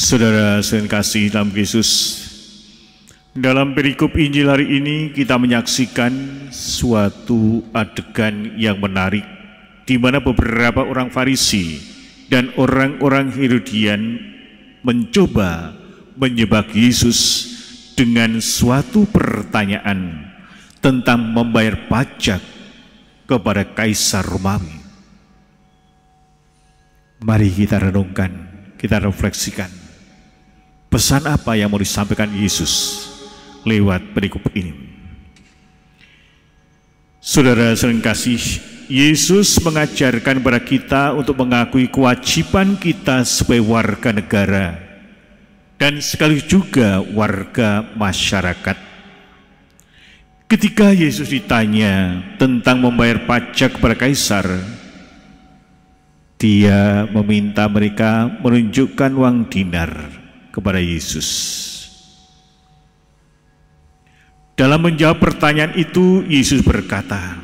Saudara sekalian kasih dalam Yesus, dalam perikop Injil hari ini kita menyaksikan suatu adegan yang menarik di mana beberapa orang Farisi dan orang-orang Herodian mencoba menyebab Yesus dengan suatu pertanyaan tentang membayar pajak kepada Kaisar Romawi. Mari kita renungkan, kita refleksikan pesan apa yang mau disampaikan Yesus lewat perikop ini. Saudara sekalian kasih, Yesus mengajarkan kepada kita untuk mengakui kewajiban kita sebagai warga negara dan sekaligus juga warga masyarakat. Ketika Yesus ditanya tentang membayar pajak kepada Kaisar, Dia meminta mereka menunjukkan uang dinar kepada Yesus. Dalam menjawab pertanyaan itu, Yesus berkata,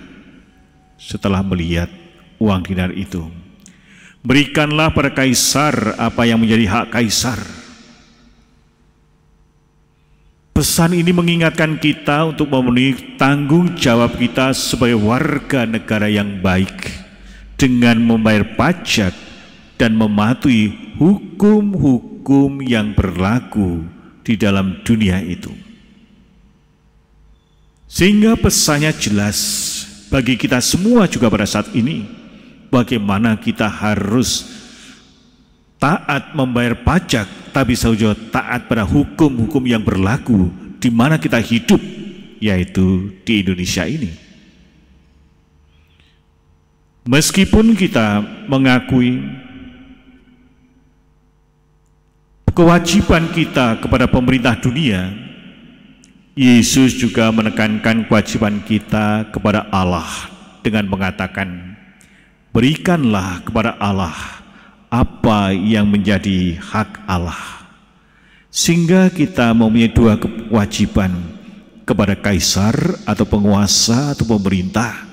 setelah melihat uang dinar itu, berikanlah pada Kaisar apa yang menjadi hak Kaisar. Pesan ini mengingatkan kita untuk memenuhi tanggung jawab kita sebagai warga negara yang baik dengan membayar pajak dan mematuhi hukum-hukum yang berlaku di dalam dunia itu. Sehingga pesannya jelas bagi kita semua juga pada saat ini, bagaimana kita harus taat membayar pajak, tapi juga taat pada hukum-hukum yang berlaku di mana kita hidup, yaitu di Indonesia ini. Meskipun kita mengakui kewajiban kita kepada pemerintah dunia, Yesus juga menekankan kewajiban kita kepada Allah dengan mengatakan, berikanlah kepada Allah apa yang menjadi hak Allah. Sehingga kita mempunyai dua kewajiban, kepada Kaisar atau penguasa atau pemerintah,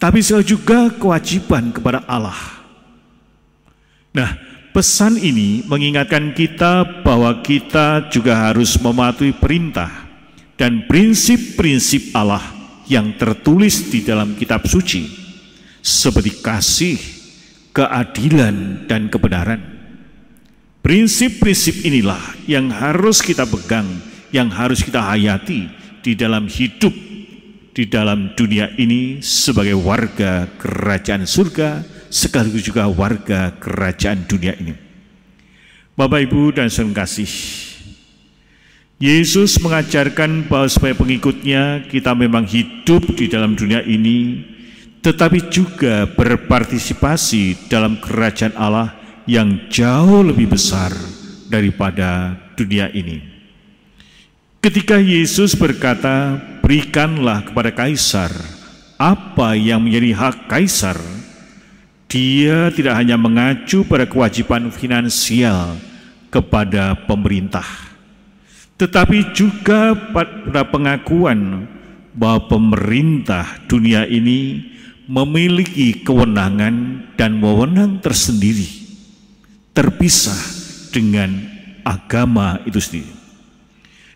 tapi juga kewajiban kepada Allah. Nah, pesan ini mengingatkan kita bahwa kita juga harus mematuhi perintah dan prinsip-prinsip Allah yang tertulis di dalam kitab suci, seperti kasih, keadilan, dan kebenaran. Prinsip-prinsip inilah yang harus kita pegang, yang harus kita hayati di dalam hidup, di dalam dunia ini sebagai warga kerajaan surga, sekaligus juga warga kerajaan dunia ini. Bapak, Ibu, dan saudara kasih, Yesus mengajarkan bahwa sebagai pengikutnya kita memang hidup di dalam dunia ini, tetapi juga berpartisipasi dalam kerajaan Allah yang jauh lebih besar daripada dunia ini. Ketika Yesus berkata, berikanlah kepada Kaisar apa yang menjadi hak Kaisar, Dia tidak hanya mengacu pada kewajiban finansial kepada pemerintah, tetapi juga pada pengakuan bahwa pemerintah dunia ini memiliki kewenangan dan wewenang tersendiri, terpisah dengan agama itu sendiri.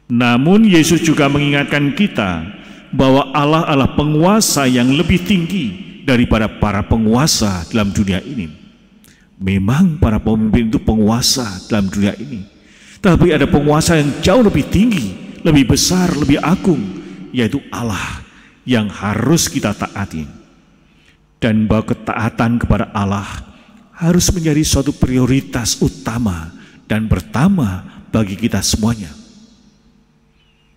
Namun Yesus juga mengingatkan kita bahwa Allah adalah penguasa yang lebih tinggi daripada para penguasa dalam dunia ini. Memang para pemimpin itu penguasa dalam dunia ini, tapi ada penguasa yang jauh lebih tinggi, lebih besar, lebih agung, yaitu Allah yang harus kita taati. Dan bahwa ketaatan kepada Allah harus menjadi suatu prioritas utama dan pertama bagi kita semuanya.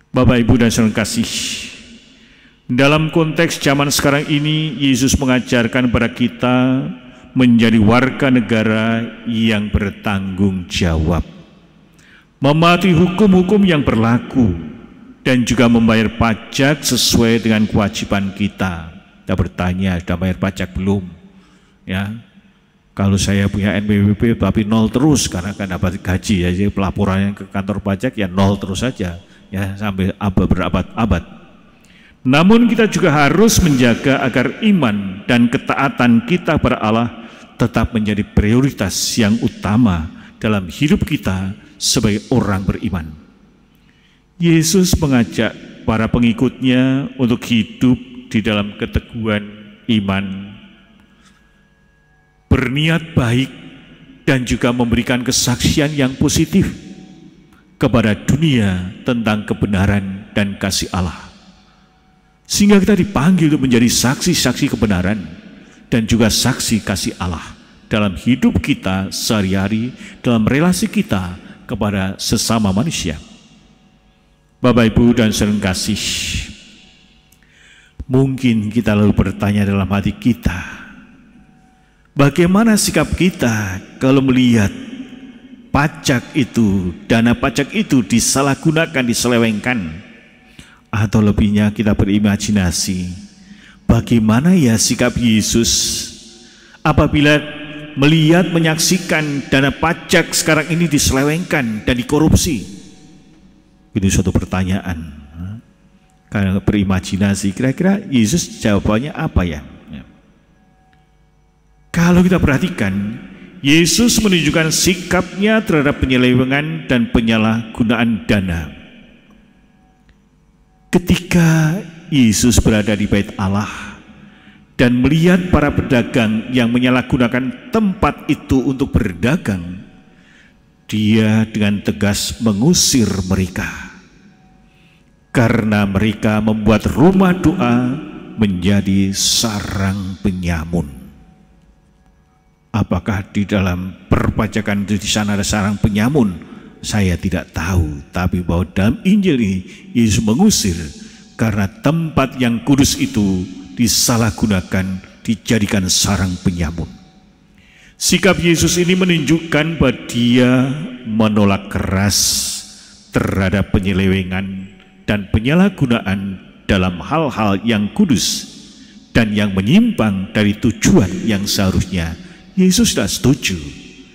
Bapak, Ibu, dan saudara kasih, dalam konteks zaman sekarang ini, Yesus mengajarkan kepada kita menjadi warga negara yang bertanggung jawab, mematuhi hukum-hukum yang berlaku, dan juga membayar pajak sesuai dengan kewajiban kita. Kita bertanya, sudah bayar pajak belum? Ya, kalau saya punya NPWP tapi nol terus karena kan dapat gaji, ya, jadi pelaporannya ke kantor pajak ya nol terus saja, ya, sampai berabad-abad. Namun kita juga harus menjaga agar iman dan ketaatan kita kepada Allah tetap menjadi prioritas yang utama dalam hidup kita sebagai orang beriman. Yesus mengajak para pengikutnya untuk hidup di dalam keteguhan iman, berniat baik, dan juga memberikan kesaksian yang positif kepada dunia tentang kebenaran dan kasih Allah. Sehingga kita dipanggil untuk menjadi saksi-saksi kebenaran dan juga saksi kasih Allah dalam hidup kita sehari-hari, dalam relasi kita kepada sesama manusia. Bapak, Ibu, dan saudara kasih, mungkin kita lalu bertanya dalam hati kita, bagaimana sikap kita kalau melihat pajak itu, dana pajak itu disalahgunakan, diselewengkan, atau lebihnya kita berimajinasi, bagaimana ya sikap Yesus apabila melihat, menyaksikan dana pajak sekarang ini diselewengkan dan dikorupsi? Ini suatu pertanyaan. Karena berimajinasi, kira-kira Yesus jawabannya apa ya? Kalau kita perhatikan, Yesus menunjukkan sikapnya terhadap penyelewengan dan penyalahgunaan dana. Ketika Yesus berada di bait Allah dan melihat para pedagang yang menyalahgunakan tempat itu untuk berdagang, Dia dengan tegas mengusir mereka karena mereka membuat rumah doa menjadi sarang penyamun. Apakah di dalam perpajakan di sana ada sarang penyamun? Saya tidak tahu, tapi bahwa dalam Injil ini Yesus mengusir karena tempat yang kudus itu disalahgunakan, dijadikan sarang penyamun. Sikap Yesus ini menunjukkan bahwa Dia menolak keras terhadap penyelewengan dan penyalahgunaan dalam hal-hal yang kudus dan yang menyimpang dari tujuan yang seharusnya. Yesus tidak setuju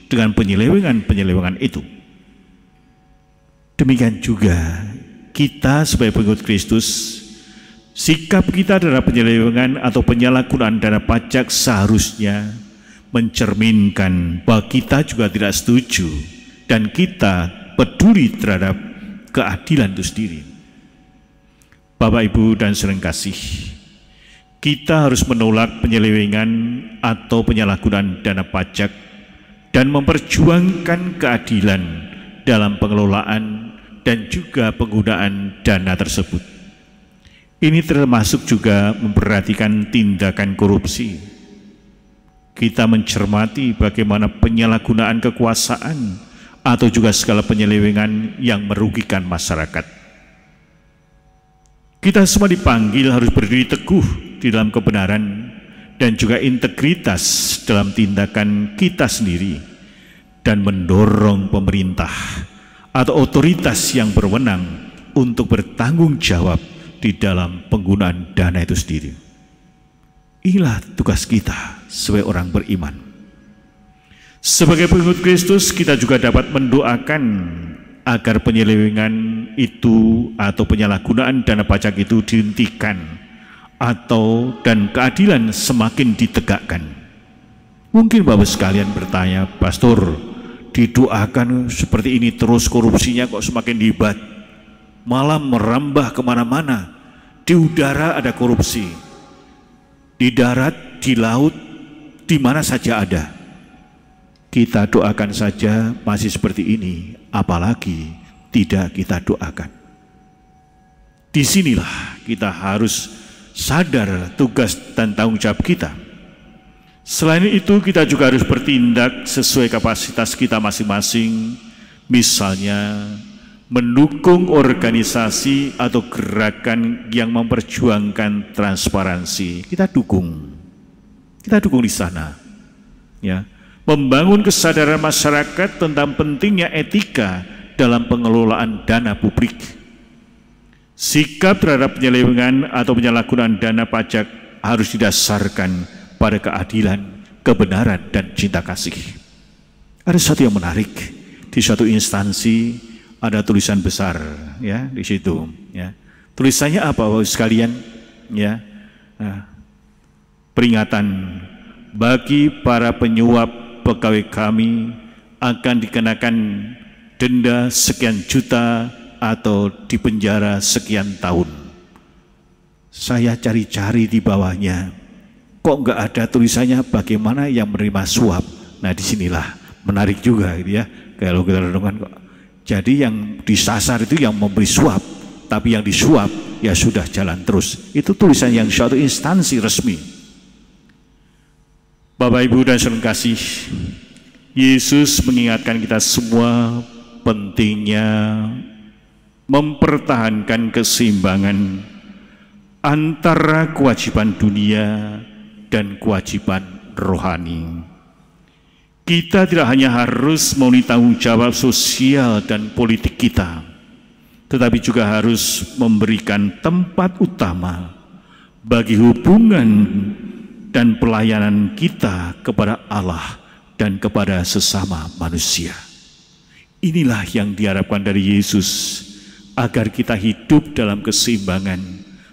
dengan penyelewengan-penyelewengan itu. Demikian juga kita sebagai pengikut Kristus, sikap kita terhadap penyelewengan atau penyalahgunaan dana pajak seharusnya mencerminkan bahwa kita juga tidak setuju dan kita peduli terhadap keadilan itu sendiri. Bapak, Ibu, dan saudara kasih, kita harus menolak penyelewengan atau penyalahgunaan dana pajak dan memperjuangkan keadilan dalam pengelolaan dan juga penggunaan dana tersebut. Ini termasuk juga memperhatikan tindakan korupsi. Kita mencermati bagaimana penyalahgunaan kekuasaan atau juga segala penyelewengan yang merugikan masyarakat. Kita semua dipanggil harus berdiri teguh di dalam kebenaran dan juga integritas dalam tindakan kita sendiri dan mendorong pemerintah atau otoritas yang berwenang untuk bertanggung jawab di dalam penggunaan dana itu sendiri. Inilah tugas kita sebagai orang beriman. Sebagai pengikut Kristus, kita juga dapat mendoakan agar penyelewengan itu atau penyalahgunaan dana pajak itu dihentikan dan keadilan semakin ditegakkan. Mungkin Bapak sekalian bertanya, Pastor, didoakan seperti ini terus korupsinya kok semakin hebat, malah merambah kemana-mana. Di udara ada korupsi, di darat, di laut, di mana saja ada. Kita doakan saja masih seperti ini, apalagi tidak kita doakan. Disinilah kita harus sadar tugas dan tanggung jawab kita. Selain itu, kita juga harus bertindak sesuai kapasitas kita masing-masing, misalnya mendukung organisasi atau gerakan yang memperjuangkan transparansi. Kita dukung di sana, ya. Membangun kesadaran masyarakat tentang pentingnya etika dalam pengelolaan dana publik. Sikap terhadap penyelewengan atau penyalahgunaan dana pajak harus didasarkan pada keadilan, kebenaran, dan cinta kasih. Ada sesuatu yang menarik di suatu instansi, ada tulisan besar, ya, di situ, ya. Tulisannya apa, Bapak sekalian? Ya, peringatan bagi para penyuap pegawai kami akan dikenakan denda sekian juta atau dipenjara sekian tahun. Saya cari-cari di bawahnya, kok nggak ada tulisannya bagaimana yang menerima suap. Nah, disinilah menarik juga gitu ya, kalau kita renungkan kok. Jadi yang disasar itu yang memberi suap, tapi yang disuap ya sudah jalan terus. Itu tulisan yang suatu instansi resmi. Bapak, Ibu, dan saudara kasih, Yesus mengingatkan kita semua pentingnya mempertahankan keseimbangan antara kewajiban dunia dan kewajiban rohani. Kita tidak hanya harus memenuhi tanggung jawab sosial dan politik kita, tetapi juga harus memberikan tempat utama bagi hubungan dan pelayanan kita kepada Allah dan kepada sesama manusia. Inilah yang diharapkan dari Yesus, agar kita hidup dalam keseimbangan,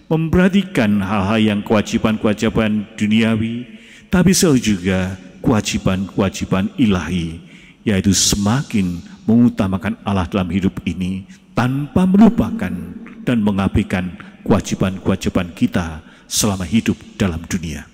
memperhatikan hal-hal yang kewajiban-kewajiban duniawi, tapi juga kewajiban-kewajiban ilahi, yaitu semakin mengutamakan Allah dalam hidup ini tanpa melupakan dan mengabaikan kewajiban-kewajiban kita selama hidup dalam dunia.